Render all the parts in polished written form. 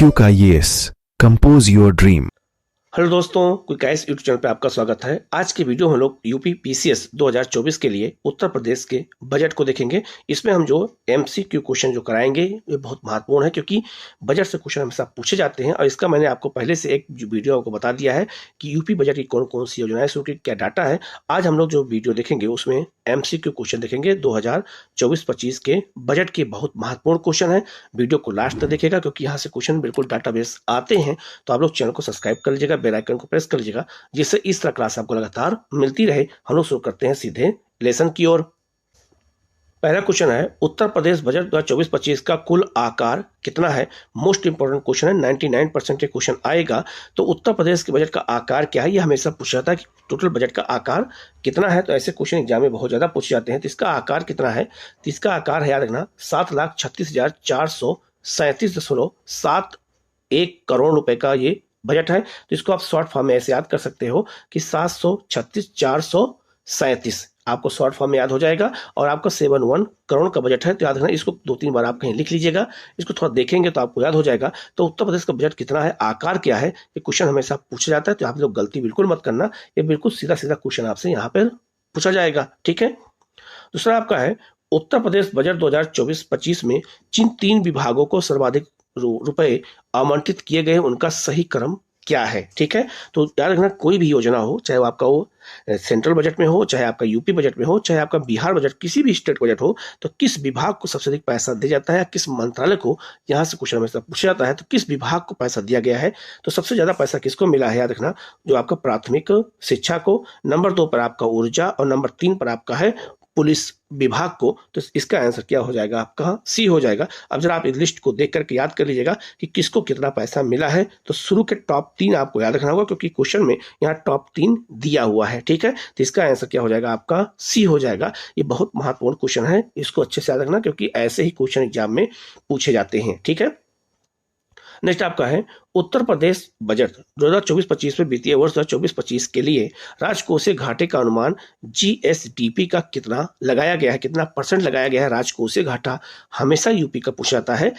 MCQ का yes compose your dream. Hello दोस्तों, quick ice YouTube channel पे आपका स्वागत है। आज के वीडियो में हम लोग यूपी पीसीएस 2024 के लिए उत्तर प्रदेश के बजट को देखेंगे। इसमें हम जो एमसीक्यू क्वेश्चन जो कराएंगे ये बहुत महत्वपूर्ण है, क्योंकि बजट से क्वेश्चन हमेशा पूछे जाते हैं। और इसका मैंने आपको पहले से एक वीडियो आपको बता दिया है कि यूपी बजट की कौन कौन सी योजनाएं, उसकी क्या डाटा है। आज हम लोग जो वीडियो देखेंगे उसमें एमसीक्यू क्वेश्चन देखेंगे 2024-25 के बजट के। बहुत महत्वपूर्ण क्वेश्चन है, वीडियो को लास्ट तक देखिएगा, क्योंकि यहाँ से क्वेश्चन बिल्कुल डाटाबेस आते हैं। तो आप लोग चैनल को सब्सक्राइब कर लीजिएगा, बेल आइकन को प्रेस कर लीजिएगा, जिससे इस तरह क्लास आपको लगातार मिलती रहे। हम लोग शुरू करते हैं सीधे लेसन की ओर। पहला क्वेश्चन है, उत्तर प्रदेश बजट 2024-25 का कुल आकार कितना है। मोस्ट इंपोर्टेंट क्वेश्चन है, 99% ये क्वेश्चन आएगा। तो उत्तर प्रदेश के बजट का आकार क्या है, ये हमेशा पूछा जाता है कि टोटल बजट का आकार कितना है। तो ऐसे क्वेश्चन एग्जाम में बहुत ज्यादा पूछे जाते हैं। तो इसका आकार कितना है, तो इसका आकार है, याद रखना, 7,36,437.71 करोड़ रुपए का ये बजट है। तो इसको आप शॉर्ट फॉर्म में ऐसे याद कर सकते हो कि 736,437 आपको शॉर्ट फॉर्म में याद हो जाएगा। और आपका 71 करोड़ का बजट है। तो याद रखना, इसको 2-3 बार आप कहीं लिख लीजिएगा, इसको थोड़ा देखेंगे तो आपको याद हो जाएगा। तो उत्तर प्रदेश का बजट कितना है, आकार क्या है, ये क्वेश्चन हमेशा पूछा जाता है। तो आप लोग गलती बिल्कुल मत करना, ये बिल्कुल सीधा सीधा क्वेश्चन आपसे यहाँ पर पूछा जाएगा, ठीक है। दूसरा आपका है, उत्तर प्रदेश बजट 2024-25 में जिन 3 विभागों को सर्वाधिक रुपए आवंटित किए गए उनका सही क्रम क्या है, ठीक है। तो याद रखना, कोई भी योजना हो, चाहे वो आपका वो सेंट्रल बजट में हो, चाहे आपका यूपी बजट में हो, चाहे आपका बिहार बजट, किसी भी स्टेट बजट हो, तो किस विभाग को सबसे अधिक पैसा दिया जाता है, किस मंत्रालय को, यहाँ से क्वेश्चन हमेशा पूछा जाता है। तो किस विभाग को पैसा दिया गया है, तो सबसे ज्यादा पैसा किसको मिला है, याद रखना, जो आपका प्राथमिक शिक्षा को, नंबर 2 पर आपका ऊर्जा, और नंबर 3 पर आपका है पुलिस विभाग को। तो इसका आंसर क्या हो जाएगा, आपका सी हो जाएगा। अब जरा आप इस लिस्ट को देख करके याद कर लीजिएगा कि किसको कितना पैसा मिला है। तो शुरू के टॉप 3 आपको याद रखना होगा, क्योंकि क्वेश्चन में यहाँ टॉप 3 दिया हुआ है, ठीक है। तो इसका आंसर क्या हो जाएगा, आपका सी हो जाएगा। ये बहुत महत्वपूर्ण क्वेश्चन है, इसको अच्छे से याद रखना, क्योंकि ऐसे ही क्वेश्चन एग्जाम में पूछे जाते हैं, ठीक है। नेक्स्ट आपका है, उत्तर प्रदेश बजट 2024-25 में वित्तीय वर्ष 2024-25 के लिए राजकोषीय घाटे का अनुमान जीएसडीपी का कितना लगाया गया है, कितना परसेंट लगाया गया है। राजकोषीय घाटा हमेशा यूपी का पूछा जाता है,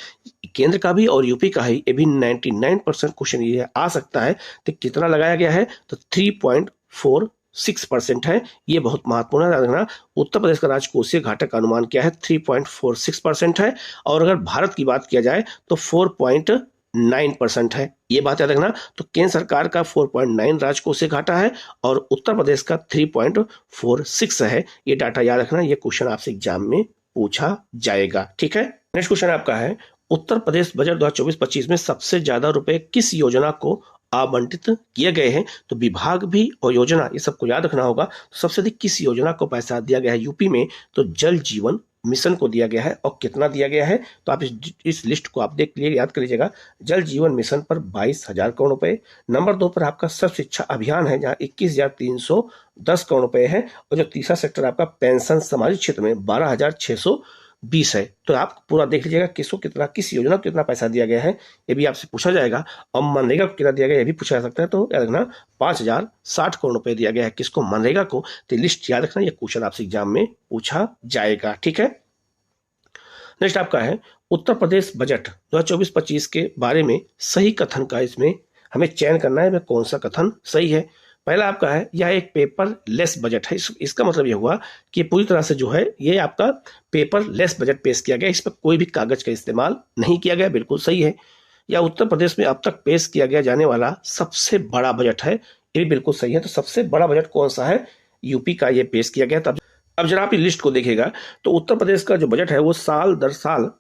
केंद्र का भी और यूपी का ही। ये भी 99% क्वेश्चन ये आ सकता है। तो कितना लगाया गया है, तो 3.46% है। ये बहुत महत्वपूर्ण है, याद रखना। उत्तर प्रदेश का राजकोषीय घाटा का अनुमान क्या है, 3.46% है। और अगर भारत की बात किया जाए तो 4.9% है, ये बात याद रखना। तो केंद्र सरकार का 4.9 राजकोषीय घाटा है और उत्तर प्रदेश का 3.46 है। ये डाटा याद रखना, ये क्वेश्चन आपसे एग्जाम में पूछा जाएगा, ठीक है। नेक्स्ट क्वेश्चन आपका है, उत्तर प्रदेश बजट 2024-25 में सबसे ज्यादा रुपए किस योजना को आवंटित किए गए हैं। तो विभाग भी और योजना, ये सबको याद रखना होगा। तो सबसे अधिक किस योजना को पैसा दिया गया है यूपी में, तो जल जीवन मिशन को दिया गया है। और कितना दिया गया है, तो आप इस लिस्ट को आप देख लीजिए, याद कर लीजिएगा। जल जीवन मिशन पर 22,000 करोड़ रुपए। नंबर 2 पर आपका सर्व शिक्षा अभियान है, जहां 21,310 करोड़ रुपए है। और जो तीसरा सेक्टर आपका पेंशन सामाजिक क्षेत्र में 12,620 है। तो आप पूरा देख लीजिएगा किसको कितना, किस योजना को कितना पैसा दिया गया है, ये भी आपसे पूछा जाएगा। और मनरेगा को कितना दिया गया, ये भी पूछा जा सकता है। तो याद रखना, 5,060 करोड़ रुपए दिया गया है किसको, मनरेगा को। तो लिस्ट याद रखना, ये क्वेश्चन आपसे एग्जाम में पूछा जाएगा, ठीक है। नेक्स्ट आपका है, उत्तर प्रदेश बजट 2024-25 के बारे में सही कथन का इसमें हमें चयन करना है, कौन सा कथन सही है। पहला आपका है, यह एक पेपर लेस बजट है। इसका मतलब यह हुआ कि पूरी तरह से जो है ये आपका पेपर लेस बजट पेश किया गया, इस पर कोई भी कागज का इस्तेमाल नहीं किया गया, बिल्कुल सही है। या उत्तर प्रदेश में अब तक पेश किया गया जाने वाला सबसे बड़ा बजट है, ये भी बिल्कुल सही है। तो सबसे बड़ा बजट कौन सा है, यूपी का ये पेश किया गया। तब अब जरा आप इस लिस्ट को देखिएगा तो उत्तर प्रदेश का जो बजट है वो साल दर साल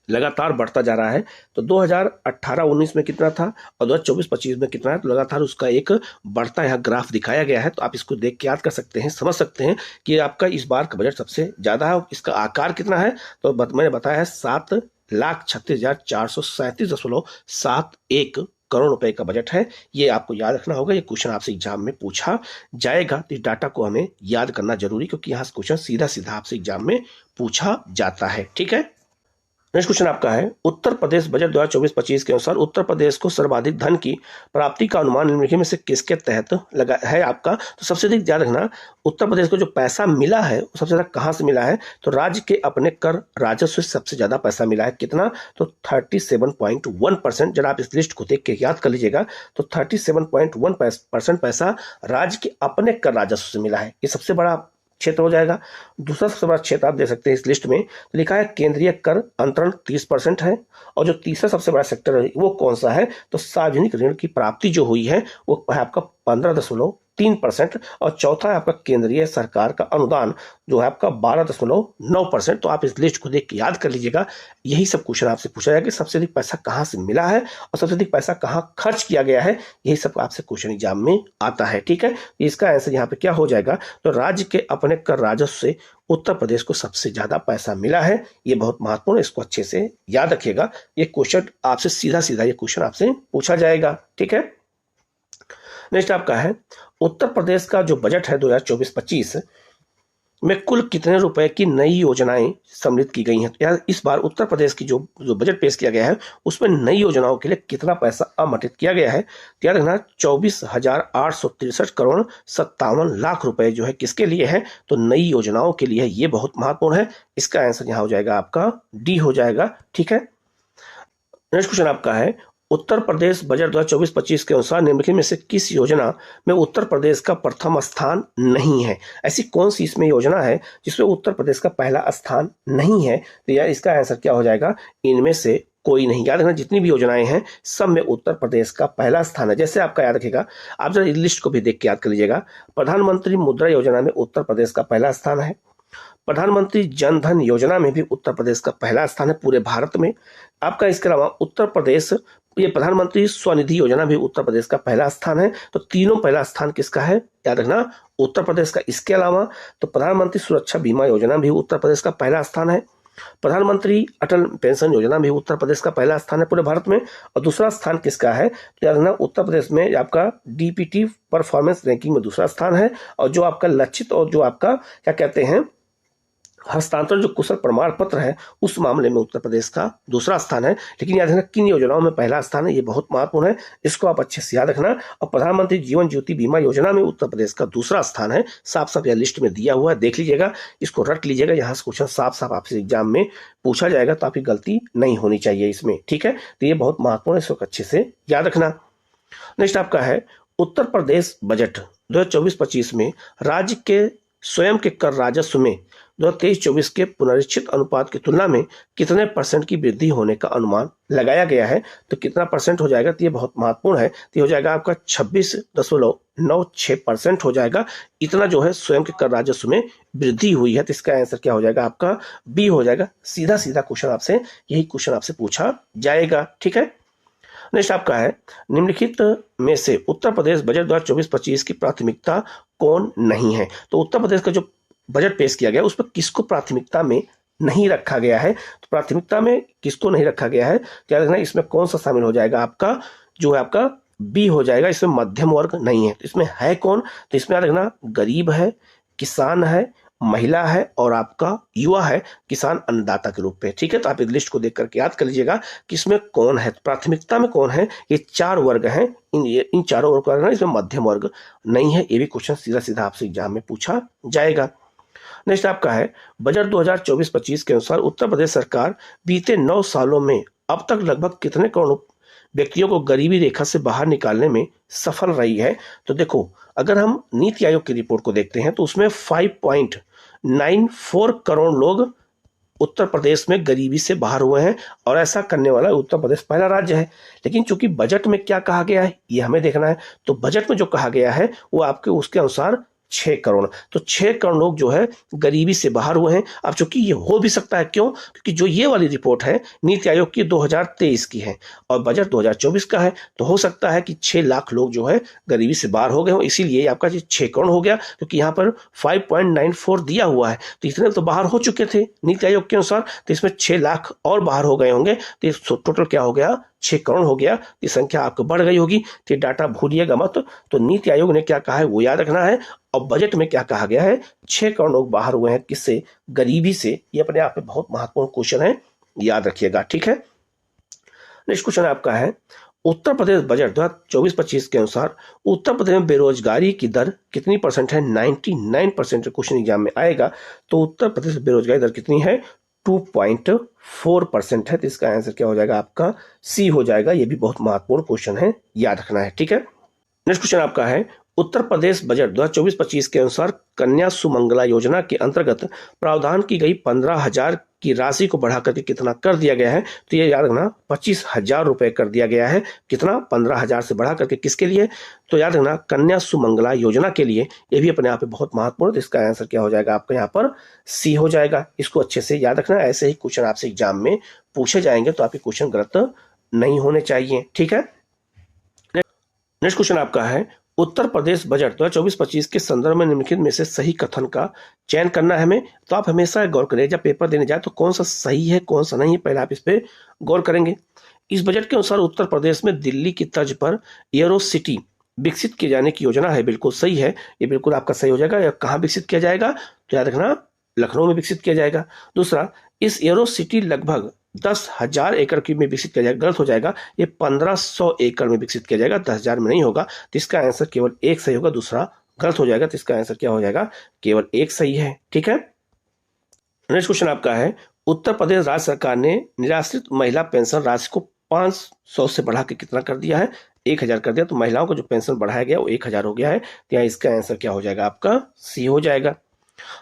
लगातार बढ़ता जा रहा है। तो 2018-19 में कितना था और 2024-25 में कितना है, तो लगातार उसका एक बढ़ता यहाँ ग्राफ दिखाया गया है। तो आप इसको देख के याद कर सकते हैं, समझ सकते हैं कि आपका इस बार का बजट सबसे ज्यादा है। इसका आकार कितना है, तो मैंने बताया है 7,36,437.71 करोड़ रुपए का बजट है। ये आपको याद रखना होगा, ये क्वेश्चन आपसे एग्जाम में पूछा जाएगा। तो इस डाटा को हमें याद करना जरूरी, क्योंकि यहाँ क्वेश्चन सीधा सीधा आपसे एग्जाम में पूछा जाता है, ठीक है। नेक्स्ट क्वेश्चन आपका है, उत्तर प्रदेश बजट 2024-25 के अनुसार उत्तर प्रदेश को सर्वाधिक धन की प्राप्ति का अनुमान निम्नलिखित में से किसके तहत लगा है आपका। तो सबसे अधिक याद रखना, उत्तर प्रदेश को जो पैसा मिला है वो सबसे ज्यादा कहां से मिला है, तो राज्य के अपने कर राजस्व से सबसे ज्यादा पैसा मिला है। कितना, तो 37.1%। जरा आप इस लिस्ट को देख के याद कर लीजिएगा, तो 37.1% पैसा राज्य के अपने कर राजस्व से मिला है। ये सबसे बड़ा क्षेत्र हो जाएगा। दूसरा सबसे बड़ा क्षेत्र आप देख सकते हैं इस लिस्ट में, तो लिखा है केंद्रीय कर अंतरण 30% है। और जो तीसरा सबसे बड़ा सेक्टर है वो कौन सा है, तो सार्वजनिक ऋण की प्राप्ति जो हुई है वो है आपका 15.3%। और चौथा है आपका केंद्रीय सरकार का अनुदान जो है आपका 12.9%। तो आप इस लिस्ट को देख के याद कर लीजिएगा। यही सब क्वेश्चन आपसे पूछा जाएगा कि सबसे अधिक पैसा कहां से मिला है और सबसे अधिक पैसा कहां खर्च किया गया है। यही सब आपसे क्वेश्चन एग्जाम में आता है। ठीक है, इसका आंसर यहाँ पे क्या हो जाएगा, तो राज्य के अपने कर राजस्व से उत्तर प्रदेश को सबसे ज्यादा पैसा मिला है। ये बहुत महत्वपूर्ण है, इसको अच्छे से याद रखिएगा। ये क्वेश्चन आपसे सीधा सीधा ये क्वेश्चन आपसे पूछा जाएगा। ठीक है, नेक्स्ट आपका है, उत्तर प्रदेश का जो बजट है 2024-25 में कुल कितने रुपए की नई योजनाएं सम्मिलित की गई हैं। तो यार इस बार उत्तर प्रदेश की जो बजट पेश किया गया है उसमें नई योजनाओं के लिए कितना पैसा आवंटित किया गया है। तो याद रखना 24,863 करोड़ 57 लाख रुपए जो है किसके लिए है, तो नई योजनाओं के लिए है। ये बहुत महत्वपूर्ण है। इसका आंसर यहाँ हो जाएगा आपका डी हो जाएगा। ठीक है, नेक्स्ट क्वेश्चन आपका है, उत्तर प्रदेश बजट 2024-25 के अनुसार निम्नलिखित में से किस योजना में उत्तर प्रदेश का प्रथम स्थान नहीं है। ऐसी कौन सी इसमें योजना है जिसमें उत्तर प्रदेश का पहला स्थान नहीं है। तो यार इसका आंसर क्या हो जाएगा, इनमें से कोई नहीं। याद रखना जितनी भी योजनाएं हैं सब में उत्तर प्रदेश का पहला स्थान है। जैसे आपका याद रखेगा, आप जरा इस लिस्ट को भी देख के याद कर लीजिएगा। प्रधानमंत्री मुद्रा योजना में उत्तर प्रदेश का पहला स्थान है। प्रधानमंत्री जन धन योजना में भी उत्तर प्रदेश का पहला स्थान है पूरे भारत में। आपका इसके अलावा उत्तर प्रदेश ये प्रधानमंत्री स्वनिधि योजना भी उत्तर प्रदेश का पहला स्थान है। तो तीनों पहला स्थान किसका है, याद रखना उत्तर प्रदेश का। इसके अलावा तो प्रधानमंत्री सुरक्षा बीमा योजना भी उत्तर प्रदेश का पहला स्थान है। प्रधानमंत्री अटल पेंशन योजना भी उत्तर प्रदेश का पहला स्थान है पूरे भारत में। और दूसरा स्थान किसका है, तो याद रखना उत्तर प्रदेश में आपका डीपीटी परफॉर्मेंस रैंकिंग में दूसरा स्थान है। और जो आपका लक्षित और जो आपका क्या कहते हैं हस्तांतरण जो कुशल प्रमाण पत्र है उस मामले में उत्तर प्रदेश का दूसरा स्थान है। लेकिन याद रखना किन योजनाओं में पहला स्थान है, ये बहुत महत्वपूर्ण है, इसको आप अच्छे से याद रखना। और प्रधानमंत्री जीवन ज्योति बीमा योजना में उत्तर प्रदेश का दूसरा स्थान है। साफ साफ यह लिस्ट में दिया हुआ है, देख लीजिएगा, इसको रट लीजिएगा। यहाँ से क्वेश्चन साफ साफ आपसे एग्जाम में पूछा जाएगा, तो आपकी गलती नहीं होनी चाहिए इसमें। ठीक है, तो ये बहुत महत्वपूर्ण है, इसको अच्छे से याद रखना। नेक्स्ट आपका है, उत्तर प्रदेश बजट 2024-25 में राज्य के स्वयं के कर राजस्व में 2023-24 के पुनरीक्षित अनुपात की तुलना में कितने % की वृद्धि होने का अनुमान लगाया गया है। तो कितना % हो जाएगा, तो ये बहुत महत्वपूर्ण है। तो हो जाएगा आपका 26.96% हो जाएगा। इतना जो है स्वयं के कर राजस्व में वृद्धि हुई है। तो इसका आंसर क्या हो जाएगा आपका बी हो जाएगा। सीधा सीधा क्वेश्चन आपसे यही क्वेश्चन आपसे पूछा जाएगा। ठीक है, नेक्स्ट आपका है, निम्नलिखित में से उत्तर प्रदेश बजट 2024-25 की प्राथमिकता कौन नहीं है। तो उत्तर प्रदेश का जो बजट पेश किया गया उस पर किसको प्राथमिकता में नहीं रखा गया है। तो प्राथमिकता में किसको नहीं रखा गया है, क्या रखना, इसमें कौन सा शामिल हो जाएगा आपका, जो है आपका बी हो जाएगा। इसमें मध्यम वर्ग नहीं है। तो इसमें है कौन, तो इसमें याद रखना गरीब है, किसान है, महिला है और आपका युवा है, किसान अन्नदाता के रूप में। ठीक है, तो आप इस लिस्ट को देख करके याद कर लीजिएगा कि इसमें कौन है, प्राथमिकता में कौन है। ये 4 वर्ग हैं, इन चारों वर्ग का इसमें मध्यम वर्ग नहीं है। ये भी क्वेश्चन सीधा सीधा आपसे एग्जाम में पूछा जाएगा। नेक्स्ट आपका है, बजट 2024-25 के अनुसार उत्तर प्रदेश सरकार बीते 9 सालों में अब तक लगभग कितने करोड़ व्यक्तियों को गरीबी रेखा से बाहर निकालने में सफल रही है। तो देखो, अगर हम नीति आयोग की रिपोर्ट को देखते हैं तो उसमें 5.94 करोड़ लोग उत्तर प्रदेश में गरीबी से बाहर हुए हैं। और ऐसा करने वाला उत्तर प्रदेश पहला राज्य है। लेकिन चूंकि बजट में क्या कहा गया है ये हमें देखना है। तो बजट में जो कहा गया है वो आपके उसके अनुसार 6 करोड़, तो 6 करोड़ लोग जो है गरीबी से बाहर हुए हैं। अब चूंकि ये हो भी सकता है, क्यों, क्योंकि जो ये वाली रिपोर्ट है नीति आयोग की 2023 की है और बजट 2024 का है। तो हो सकता है कि 6 लाख लोग जो है गरीबी से बाहर हो गए हो, इसीलिए आपका 6 करोड़ हो गया। क्योंकि यहाँ पर 5.94 दिया हुआ है, तो इतने तो बाहर हो चुके थे नीति आयोग के अनुसार। तो इसमें 6 लाख और बाहर हो गए होंगे, तो टोटल क्या हो गया, 6 करोड़ हो गया। ये संख्या आपको बढ़ गई होगी, तो डाटा भूलिएगा मत। तो नीति आयोग ने क्या कहा है वो याद रखना है। और बजट में क्या कहा गया है, 6 करोड़ लोग बाहर हुए हैं किससे, गरीबी से। ये अपने आप में बहुत महत्वपूर्ण क्वेश्चन है, याद रखिएगा, ठीक है। नेक्स्ट क्वेश्चन आपका है, उत्तर प्रदेश बजट 2024-25 के अनुसार उत्तर प्रदेश में बेरोजगारी की दर कितनी परसेंट है? 99% क्वेश्चन एग्जाम में आएगा। तो उत्तर प्रदेश में बेरोजगारी दर कितनी है? 2.4% है। तो इसका आंसर क्या हो जाएगा? आपका सी हो जाएगा। ये भी बहुत महत्वपूर्ण क्वेश्चन है, याद रखना है, ठीक है। नेक्स्ट क्वेश्चन आपका है, उत्तर प्रदेश बजट 2024-25 के अनुसार कन्या सुमंगला योजना के अंतर्गत प्रावधान की गई 15,000 की राशि को बढ़ा करके कितना कर दिया गया है? तो ये याद रखना 25,000 रुपए कर दिया गया है। कितना? 15,000 से बढ़ा करके किसके लिए? तो याद रखना कन्या सुमंगला योजना के लिए। ये भी अपने आप में बहुत महत्वपूर्ण। तो इसका आंसर क्या हो जाएगा? आपका यहाँ पर सी हो जाएगा। इसको अच्छे से याद रखना। ऐसे ही क्वेश्चन आपसे एग्जाम में पूछे जाएंगे तो आपके क्वेश्चन गलत नहीं होने चाहिए, ठीक है। नेक्स्ट क्वेश्चन आपका है, उत्तर प्रदेश बजट 2024-25 के संदर्भ में निम्नलिखित में से सही कथन का चयन करना है हमें। तो आप हमेशा गौर करें, जब पेपर देने जाए तो कौन सा सही है कौन सा नहीं है, पहले आप इस पे गौर करेंगे। इस बजट के अनुसार उत्तर प्रदेश में दिल्ली की तर्ज पर एयरो सिटी विकसित किए जाने की योजना है। बिल्कुल सही है, ये बिल्कुल आपका सही हो जाएगा। कहाँ विकसित किया जाएगा? तो याद रखना लखनऊ में विकसित किया जाएगा। दूसरा, इस एयरो सिटी लगभग 10,000 एकड़ की में विकसित किया जाएगा। गलत हो जाएगा, ये 1,500 एकड़ में विकसित किया जाएगा, 10,000 में नहीं होगा। तो इसका आंसर केवल एक सही होगा, दूसरा गलत हो जाएगा। तो इसका आंसर क्या हो जाएगा? केवल एक सही है, ठीक है। नेक्स्ट क्वेश्चन आपका है, उत्तर प्रदेश राज्य सरकार ने निराश्रित महिला पेंशन राशि को 500 से बढ़ा के कितना कर दिया है? 1,000 कर दिया। तो महिलाओं का जो पेंशन बढ़ाया गया वो 1,000 हो गया है। तो यहाँ इसका आंसर क्या हो जाएगा? आपका सी हो जाएगा।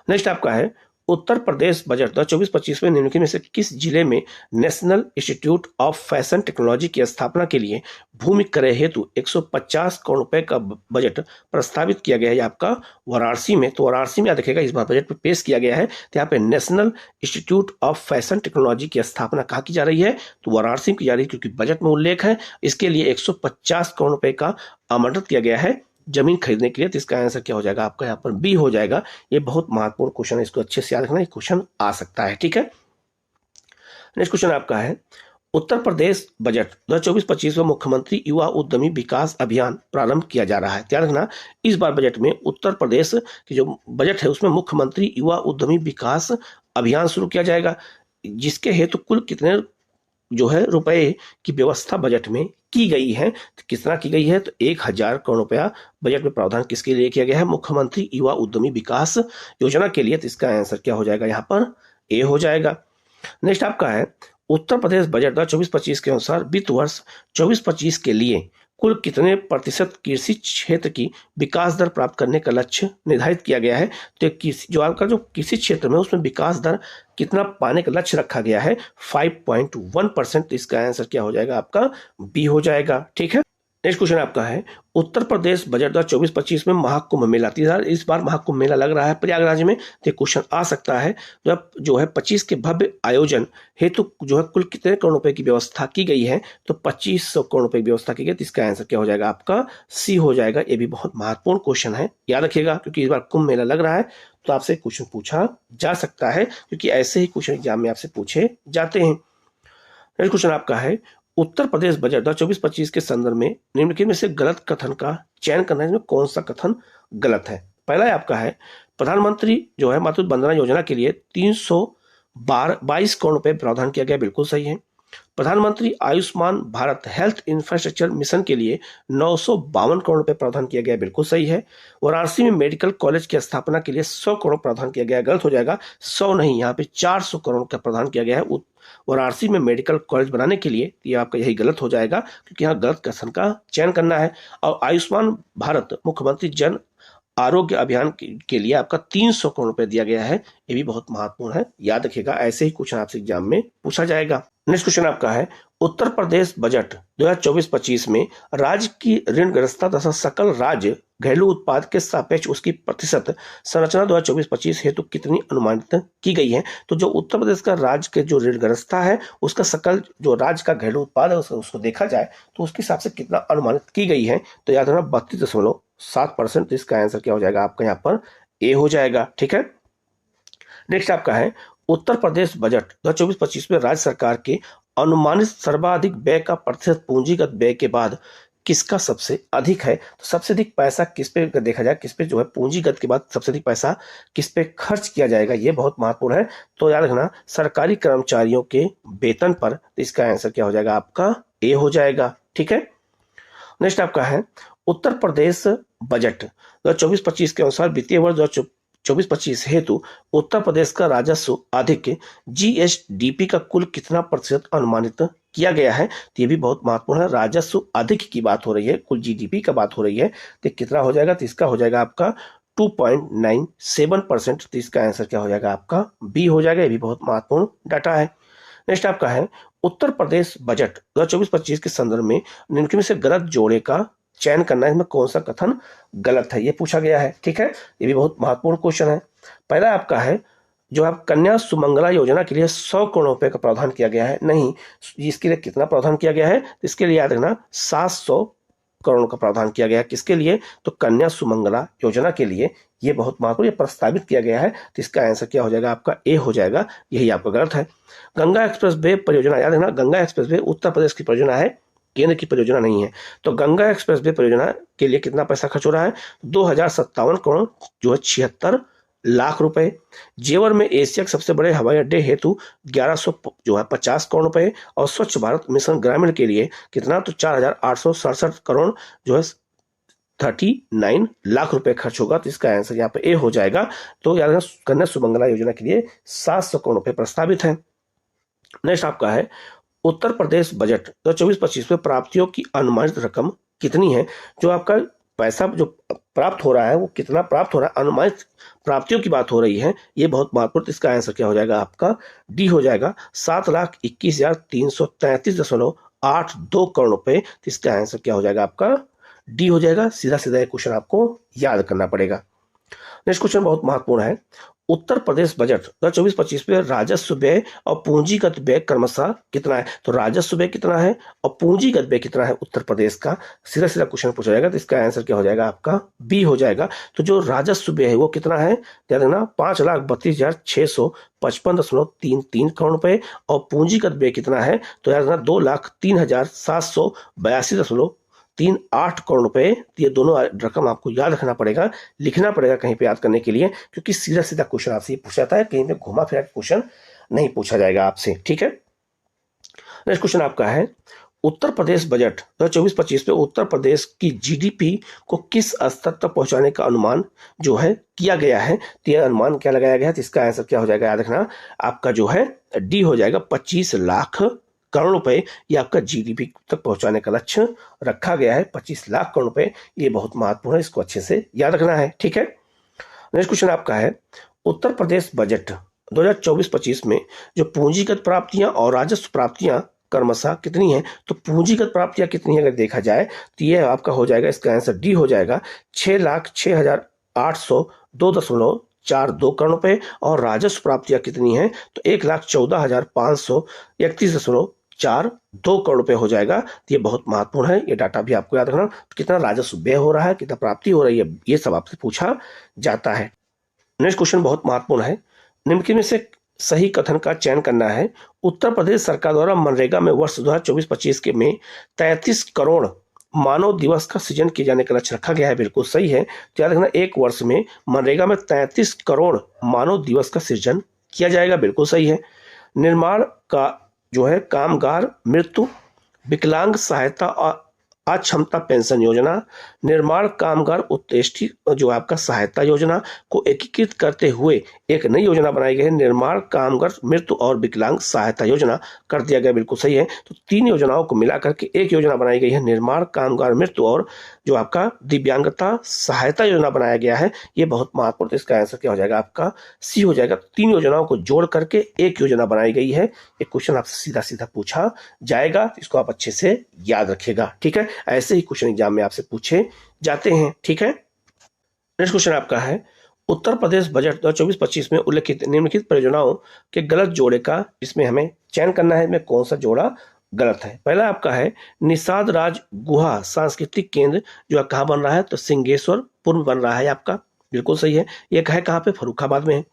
नेक्स्ट आपका है, उत्तर प्रदेश बजट 2024-25 में निम्नलिखित में से किस जिले में national institute of fashion technology की स्थापना के लिए भूमि क्रय हेतु 150 करोड़ रुपए का बजट प्रस्तावित किया गया है? आपका वाराणसी में। तो वाराणसी में देखिएगा इस बार बजट में पेश किया गया है। तो यहाँ पे national institute of fashion technology की स्थापना कहाँ की जा रही है? तो वाराणसी में की जा रही है, क्योंकि बजट में उल्लेख है। इसके लिए 150 करोड़ रुपए का आमंत्रित किया गया है जमीन खरीदने के लिए। तो इसका आंसर क्या हो जाएगा? आपका यहाँ पर बी हो जाएगा। ये बहुत महत्वपूर्ण क्वेश्चन है, इसको अच्छे से याद रखना, ये क्वेश्चन आ सकता है, ठीक है। नेक्स्ट क्वेश्चन आपका है, उत्तर प्रदेश बजट 2024-25 में मुख्यमंत्री युवा उद्यमी विकास अभियान प्रारंभ किया जा रहा है। ध्यान रखना इस बार बजट में उत्तर प्रदेश की जो बजट है उसमें मुख्यमंत्री युवा उद्यमी विकास अभियान शुरू किया जाएगा, जिसके हेतु कुल कितने जो है रुपए की व्यवस्था बजट में की गई है। तो कितना की गई है? तो 1,000 करोड़ रुपया बजट में प्रावधान किसके लिए किया गया है? मुख्यमंत्री युवा उद्यमी विकास योजना के लिए। तो इसका आंसर क्या हो जाएगा? यहाँ पर ए हो जाएगा। नेक्स्ट आपका है, उत्तर प्रदेश बजट 2024-25 के अनुसार वित्त वर्ष 24-25 के लिए कुल कितने प्रतिशत कृषि क्षेत्र की विकास दर प्राप्त करने का लक्ष्य निर्धारित किया गया है? तो जो आपका जो कृषि क्षेत्र में उसमें विकास दर कितना पाने का लक्ष्य रखा गया है? 5.1%। इसका आंसर क्या हो जाएगा? आपका बी हो जाएगा, ठीक है। नेक्स्ट क्वेश्चन आपका है, उत्तर प्रदेश बजट 2024-25 में महाकुंभ मेला, इस बार महाकुंभ मेला लग रहा है प्रयागराज में। तो क्वेश्चन आ सकता है, जब जो है 25 के भव्य आयोजन हेतु जो है कुल कितने करोड़ रुपए की व्यवस्था की गई है? तो 2,500 करोड़ रुपए की व्यवस्था की गई। तो इसका आंसर क्या हो जाएगा? आपका सी हो जाएगा। ये भी बहुत महत्वपूर्ण क्वेश्चन है, याद रखिएगा, क्योंकि इस बार कुंभ मेला लग रहा है तो आपसे क्वेश्चन पूछा जा सकता है, क्योंकि ऐसे ही क्वेश्चन एग्जाम में आपसे पूछे जाते हैं। नेक्स्ट क्वेश्चन आपका है, उत्तर प्रदेश बजट 2024-25 के संदर्भ में निम्नलिखित में से गलत कथन का चयन करना है। इसमें कौन सा कथन गलत है? पहला आपका है, प्रधानमंत्री जो है मातृ वंदना योजना के लिए 322 करोड़ रुपए प्रावधान किया गया, बिल्कुल सही है। प्रधानमंत्री Ayushman Bharat health infrastructure mission के लिए 952 करोड़ रुपए प्रावधान किया गया, बिल्कुल सही है। वाराणसी में मेडिकल कॉलेज की स्थापना के लिए 100 करोड़ प्रावधान किया गया, गलत हो जाएगा। 100 नहीं, यहाँ पे 400 करोड़ का प्रावधान किया गया है वाराणसी में मेडिकल कॉलेज बनाने के लिए। ये आपका यही गलत हो जाएगा, क्योंकि यहाँ गलत कथन का चयन करना है। और आयुष्मान भारत मुख्यमंत्री जन आरोग्य अभियान के लिए आपका 300 करोड़ रुपए दिया गया है। ये भी बहुत महत्वपूर्ण है, याद रखिएगा, ऐसे ही क्वेश्चन आपसे एग्जाम में पूछा जाएगा। नेक्स्ट क्वेश्चन आपका है, उत्तर प्रदेश बजट 2024-25 में राज्य की ऋणग्रस्तता तथा सकल राज्य घरेलू उत्पाद के सापेक्ष उसकी प्रतिशत संरचना 2024-25 हेतु कितनी अनुमानित की गई है? तो जो उत्तर प्रदेश का राज्य के जो ऋणग्रस्तता है उसका सकल जो राज्य का घरेलू उत्पाद है उसको देखा जाए तो उसके हिसाब से कितना अनुमानित की गई है? तो याद रखना 32.7%। तो इसका आंसर क्या हो जाएगा? आपका यहाँ पर ए हो जाएगा, ठीक है। नेक्स्ट आपका है, उत्तर प्रदेश बजट 2024-25 में राज्य सरकार के अनुमानित सर्वाधिक व्यय का प्रतिशत पूंजीगत व्यय के बाद किसका सबसे अधिक है। तो सबसे अधिक पैसा किस पे देखा जाए, किस पे जो है पूंजीगत के बाद सबसे अधिक पैसा किस पे खर्च किया जाएगा, ये बहुत महत्वपूर्ण है। तो याद रखना सरकारी कर्मचारियों के वेतन पर। तो इसका आंसर क्या हो जाएगा आपका ए हो जाएगा। ठीक है, नेक्स्ट आपका है उत्तर प्रदेश बजट 2024-25 के अनुसार वित्तीय वर्ष 2024-25 हेतु उत्तर प्रदेश का राजस्व अधिक जीएसडीपी का कुल कितना प्रतिशत अनुमानित किया गया है। तो ये भी बहुत महत्वपूर्ण है, राजस्व अधिक की बात हो रही है, कुल जीडीपी का बात हो रही है, तो कितना हो जाएगा। तो इसका हो जाएगा आपका 2.97%। तो इसका आंसर क्या हो जाएगा आपका बी हो जाएगा। ये भी बहुत महत्वपूर्ण डाटा है। नेक्स्ट आपका है उत्तर प्रदेश बजट 2024-25 के संदर्भ में निम्नलिखित में से गलत जोड़े का चयन करना है, इसमें कौन सा कथन गलत है, ये पूछा गया है। ठीक है, ये भी बहुत महत्वपूर्ण क्वेश्चन है। पहला आपका है जो आप कन्या सुमंगला योजना के लिए 100 करोड़ रुपए का प्रावधान किया गया है, नहीं, इसके लिए कितना प्रावधान किया गया है, इसके लिए याद रखना 700 करोड़ का प्रावधान किया गया है। किसके लिए, तो कन्या सुमंगला योजना के लिए। ये बहुत महत्वपूर्ण, ये प्रस्तावित किया गया है। तो इसका आंसर क्या हो जाएगा आपका ए हो जाएगा, यही आपका गलत है। गंगा एक्सप्रेस वे परियोजना, याद रखना गंगा एक्सप्रेस वे उत्तर प्रदेश की परियोजना है, केंद्र की परियोजना नहीं है। तो गंगा एक्सप्रेस वे परियोजना के लिए कितना पैसा खर्च हो रहा है, 2057 करोड़ जो है 76 लाख रुपए। जेवर में एशिया के सबसे बड़े हवाई अड्डे हेतु 1100 जो है 50 करोड़ रुपए। और स्वच्छ भारत मिशन ग्रामीण के लिए कितना, तो 4867 करोड़ जो है 39 लाख रुपए खर्च होगा। तो इसका आंसर यहाँ पे ए हो जाएगा। तो याद रखना कन्या सुमंगला योजना के लिए 700 करोड़ रुपए प्रस्तावित है। नेक्स्ट आपका है उत्तर प्रदेश बजट 2024-25 में प्राप्तियों की अनुमानित रकम कितनी है। जो आपका पैसा जो प्राप्त हो रहा है वो कितना प्राप्त हो रहा है, अनुमानित प्राप्तियों की बात हो रही है, ये बहुत महत्वपूर्ण। इसका आंसर क्या हो जाएगा आपका डी हो जाएगा, 7,21,333.82 करोड़ रुपए। तो इसका आंसर क्या हो जाएगा आपका डी हो जाएगा। सीधा सीधा ये क्वेश्चन आपको याद करना पड़ेगा। नेक्स्ट क्वेश्चन बहुत महत्वपूर्ण है, उत्तर प्रदेश बजट 2024-25 में राजस्व व्यय और पूंजीगत व्यय क्रमशः कितना है। तो राजस्व व्यय कितना है और पूंजीगत व्यय कितना है उत्तर प्रदेश का, सीधा सीधा क्वेश्चन पूछा जाएगा। तो इसका आंसर क्या हो जाएगा आपका बी हो जाएगा। तो जो राजस्व व्यय है वो कितना है, ध्यान देना 5,32,655.33 करोड़ रुपए। और पूंजीगत व्यय कितना है, तो याद रखना 2,03,782.38 करोड़ रुपए। ये दोनों रकम आपको याद रखना पड़ेगा, लिखना पड़ेगा कहीं पे याद करने के लिए, क्योंकि सीधा सीधा क्वेश्चन आपसे पूछा जाता है, कहीं पे घुमा फिरा क्वेश्चन नहीं पूछा जाएगा आपसे। ठीक है, नेक्स्ट क्वेश्चन आपका है उत्तर प्रदेश बजट 2024-25 में उत्तर प्रदेश की जीडीपी को किस स्तर तक पहुंचाने का अनुमान जो है किया गया है। तो यह अनुमान क्या लगाया गया है, तो इसका आंसर क्या हो जाएगा, याद रखना आपका जो है डी हो जाएगा, 25 लाख करोड़ रुपए। ये आपका जीडीपी तक पहुंचाने का लक्ष्य रखा गया है, 25 लाख करोड़ रुपए। ये बहुत महत्वपूर्ण है, इसको अच्छे से याद रखना है। ठीक है, नेक्स्ट क्वेश्चन आपका है उत्तर प्रदेश बजट 2024-25 में जो पूंजीगत प्राप्तियां और राजस्व प्राप्तियां क्रमशः कितनी है। तो पूंजीगत प्राप्तियां कितनी है अगर देखा जाए तो ये आपका हो जाएगा, इसका आंसर डी हो जाएगा, 6,06,802.42 करोड़ रुपए। और राजस्व प्राप्तियां कितनी है, तो 1,14,531.42 करोड़ रुपए हो जाएगा। तो ये बहुत महत्वपूर्ण है, ये डाटा भी आपको याद रखना। तो कितना राजस्व व्यय हो रहा है, कितना प्राप्ति हो रही है, ये सब आपसे पूछा जाता है। नेक्स्ट क्वेश्चन बहुत महत्वपूर्ण है, निम्नलिखित में से सही कथन का चयन करना है। उत्तर प्रदेश सरकार द्वारा मनरेगा में वर्ष 2024-25 के में 33 करोड़ मानव दिवस का सृजन किए जाने का लक्ष्य रखा गया है, बिल्कुल सही है। तो याद रखना एक वर्ष में मनरेगा में 33 करोड़ मानव दिवस का सृजन किया जाएगा, बिल्कुल सही है। निर्माण का जो है कामगार मृत्यु विकलांग सहायता और अक्षमता पेंशन योजना, निर्माण कामगार उत्कृष्ट जो आपका सहायता योजना को एकीकृत करते हुए एक नई योजना बनाई गई है, निर्माण कामगार मृत्यु और विकलांग सहायता योजना कर दिया गया, बिल्कुल सही है। तो तीन योजनाओं को मिला करके एक योजना बनाई गई है, निर्माण कामगार मृत्यु और जो आपका दिव्यांगता सहायता योजना बनाया गया है। ये बहुत महत्वपूर्ण, तो इसका आंसर क्या हो जाएगा आपका सी हो जाएगा। तीन योजनाओं को जोड़ करके एक योजना बनाई गई है। एक क्वेश्चन आपसे सीधा सीधा पूछा जाएगा, इसको आप अच्छे से याद रखिएगा। ठीक है, ऐसे ही क्वेश्चन एग्जाम में आपसे पूछे जाते हैं। ठीक है, नेक्स्ट क्वेश्चन आपका है उत्तर प्रदेश बजट 2024-25 में उल्लेखित निम्नलिखित परियोजनाओं के गलत जोड़े का इसमें हमें चयन करना है, इसमें कौन सा जोड़ा गलत है। पहला आपका है निषाद राज गुहा सांस्कृतिक केंद्र जो कहाँ बन रहा है, तो सिंहेश्वरपुर में बन रहा है आपका, बिल्कुल सही है। ये है कहाँ पे, फर्रुखाबाद में है।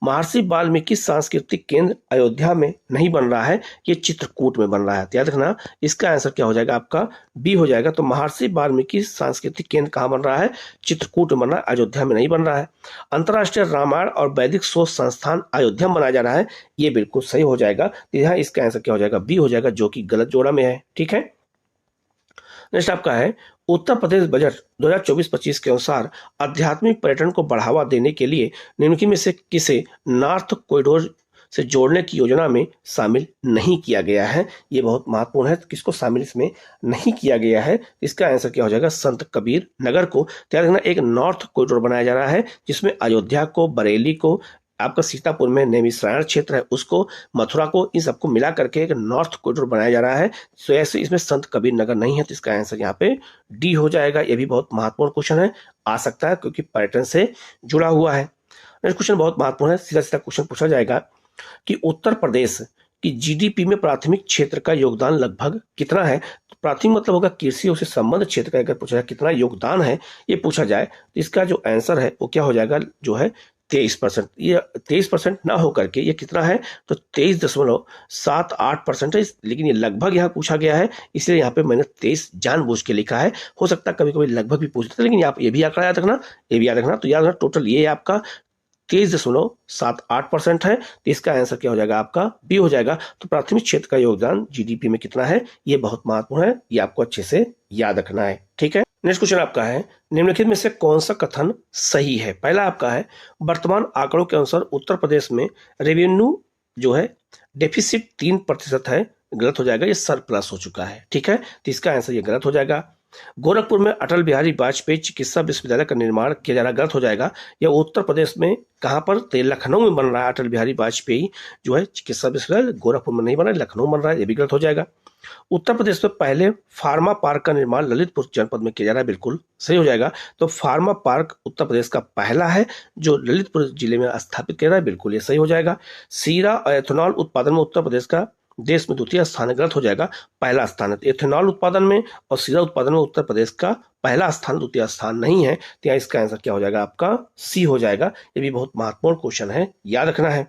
महर्षि वाल्मीकि सांस्कृतिक केंद्र अयोध्या में नहीं बन रहा है, ये चित्रकूट में बन रहा है। तो याद रखना इसका आंसर क्या हो जाएगा आपका बी हो जाएगा। तो महर्षि वाल्मीकि सांस्कृतिक केंद्र कहाँ बन रहा है, चित्रकूट में बन रहा है, अयोध्या में नहीं बन रहा है। अंतर्राष्ट्रीय रामायण और वैदिक शोध संस्थान अयोध्या में बनाया जा रहा है, ये बिल्कुल सही हो जाएगा। तो यहाँ इसका आंसर क्या हो जाएगा बी हो जाएगा, जो कि गलत जोड़ा में है। ठीक है, नेक्स्ट आपका है उत्तर प्रदेश बजट 2024-25 के अनुसार आध्यात्मिक पर्यटन को बढ़ावा देने के लिए निम्नलिखित में से किसे नॉर्थ कॉरिडोर से जोड़ने की योजना में शामिल नहीं किया गया है। ये बहुत महत्वपूर्ण है, किसको शामिल इसमें नहीं किया गया है। इसका आंसर क्या हो जाएगा, संत कबीर नगर को। तैयार रखना एक नॉर्थ कॉरिडोर बनाया जा रहा है जिसमें अयोध्या को, बरेली को, आपका सीतापुर में नैमिषारण्य क्षेत्र है उसको, मथुरा को, इन सबको मिला करके एक नॉर्थ कॉरिडोर बनाया जा रहा है। तो ऐसे इसमें संत कबीर नगर नहीं है, तो इसका आंसर यहाँ पे डी हो जाएगा। ये भी बहुत महत्वपूर्ण क्वेश्चन है, आ सकता है क्योंकि पर्यटन से जुड़ा हुआ है। नेक्स्ट क्वेश्चन बहुत महत्वपूर्ण है, सीधा सीधा क्वेश्चन पूछा जाएगा कि उत्तर प्रदेश की जीडीपी में प्राथमिक क्षेत्र का योगदान लगभग कितना है। तो प्राथमिक मतलब होगा कृषि से संबंध क्षेत्र का, अगर पूछा जाए कितना योगदान है ये पूछा जाए, तो इसका जो आंसर है वो क्या हो जाएगा, जो है 23%। ये 23% ना होकर के ये कितना है, तो 23.78% है, लेकिन ये लगभग यहाँ पूछा गया है, इसलिए यहाँ पे मैंने 23 जानबूझ के लिखा है। हो सकता है कभी कभी लगभग भी पूछ लेते, लेकिन आप ये भी आंकड़ा याद रखना, ये भी याद रखना। तो याद रखना टोटल ये आपका 23.78% है। तो इसका आंसर क्या हो जाएगा आपका बी हो जाएगा। तो प्राथमिक क्षेत्र का योगदान जीडीपी में कितना है, ये बहुत महत्वपूर्ण है, ये आपको अच्छे से याद रखना है। ठीक है, नेक्स्ट क्वेश्चन आपका है निम्नलिखित में से कौन सा कथन सही है। पहला आपका है वर्तमान आंकड़ों के अनुसार उत्तर प्रदेश में रेवेन्यू जो है डेफिसिट 3% है, गलत हो जाएगा, ये सरप्लस हो चुका है। ठीक है, तो इसका आंसर ये गलत हो जाएगा। गोरखपुर में अटल बिहारी वाजपेयी चिकित्सा विश्वविद्यालय का निर्माण किया जा रहा, गलत हो जाएगा। यह उत्तर प्रदेश में कहां पर, तो लखनऊ में बन रहा है। अटल बिहारी वाजपेयी जो है चिकित्सा विश्वविद्यालय गोरखपुर में नहीं बन रहा है, लखनऊ में बन रहा है, ये भी गलत हो जाएगा। उत्तर प्रदेश में पहले फार्मा पार्क का निर्माण ललितपुर जनपद में किया जा रहा है, बिल्कुल सही हो जाएगा। तो फार्मा पार्क उत्तर प्रदेश का पहला है जो ललितपुर जिले में स्थापित किया जा रहा है, बिल्कुल ये सही हो जाएगा। सीरा और एथेनॉल उत्पादन में उत्तर प्रदेश का देश में द्वितीय स्थान है, गलत हो जाएगा, पहला स्थान है। एथेनॉल उत्पादन में और सीरा उत्पादन में उत्तर प्रदेश का पहला स्थान, द्वितीय स्थान नहीं है। तो यहाँ इसका आंसर क्या हो जाएगा आपका सी हो जाएगा। ये भी बहुत महत्वपूर्ण क्वेश्चन है, याद रखना है।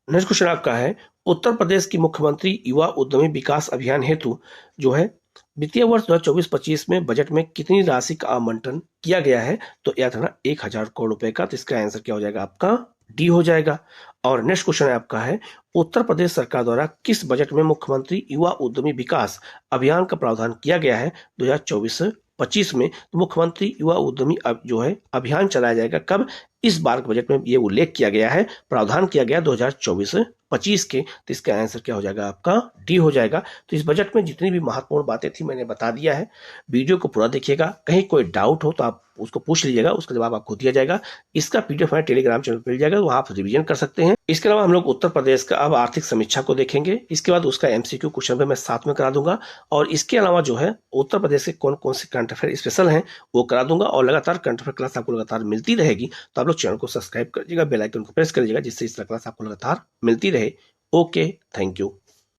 नेक्स्ट क्वेश्चन आपका है उत्तर प्रदेश की मुख्यमंत्री युवा उद्यमी विकास अभियान हेतु जो है वित्तीय वर्ष 2024-25 में बजट में कितनी राशि का आवंटन किया गया है। तो याद रखना 1000 करोड़ रुपए का। तो इसका आंसर क्या हो जाएगा आपका डी हो जाएगा। और नेक्स्ट क्वेश्चन है आपका है उत्तर प्रदेश सरकार द्वारा किस बजट में मुख्यमंत्री युवा उद्यमी विकास अभियान का प्रावधान किया गया है 2024-25 में। तो मुख्यमंत्री युवा उद्यमी जो है अभियान चलाया जाएगा कब, इस बार के बजट में ये उल्लेख किया गया है, प्रावधान किया गया 2024-25 के। तो इसका आंसर क्या हो जाएगा आपका डी हो जाएगा। तो इस बजट में जितनी भी महत्वपूर्ण बातें थी मैंने बता दिया है। वीडियो को पूरा देखिएगा, कहीं कोई डाउट हो तो आप उसको पूछ लीजिएगा, उसका जवाब आपको दिया जाएगा। इसका पीडीएफ हमारे टेलीग्राम चैनल पर मिल जाएगा, वहां आप रिवीजन कर सकते हैं। इसके अलावा हम लोग उत्तर प्रदेश का अब आर्थिक समीक्षा को देखेंगे, इसके बाद उसका एमसीक्यू क्वेश्चन भी मैं साथ में करा दूंगा। और इसके अलावा जो है उत्तर प्रदेश के कौन कौन से करंट अफेयर स्पेशल हैं वो करा दूंगा। और लगातार करंट अफेयर क्लास आपको लगातार मिलती रहेगी, तो आप लोग चैनल को सब्सक्राइब कर लीजिएगा, बेल आइकन को प्रेस कर लीजिएगा, जिससे इस तरह क्लास आपको लगातार मिलती रहे। Okay, thank you.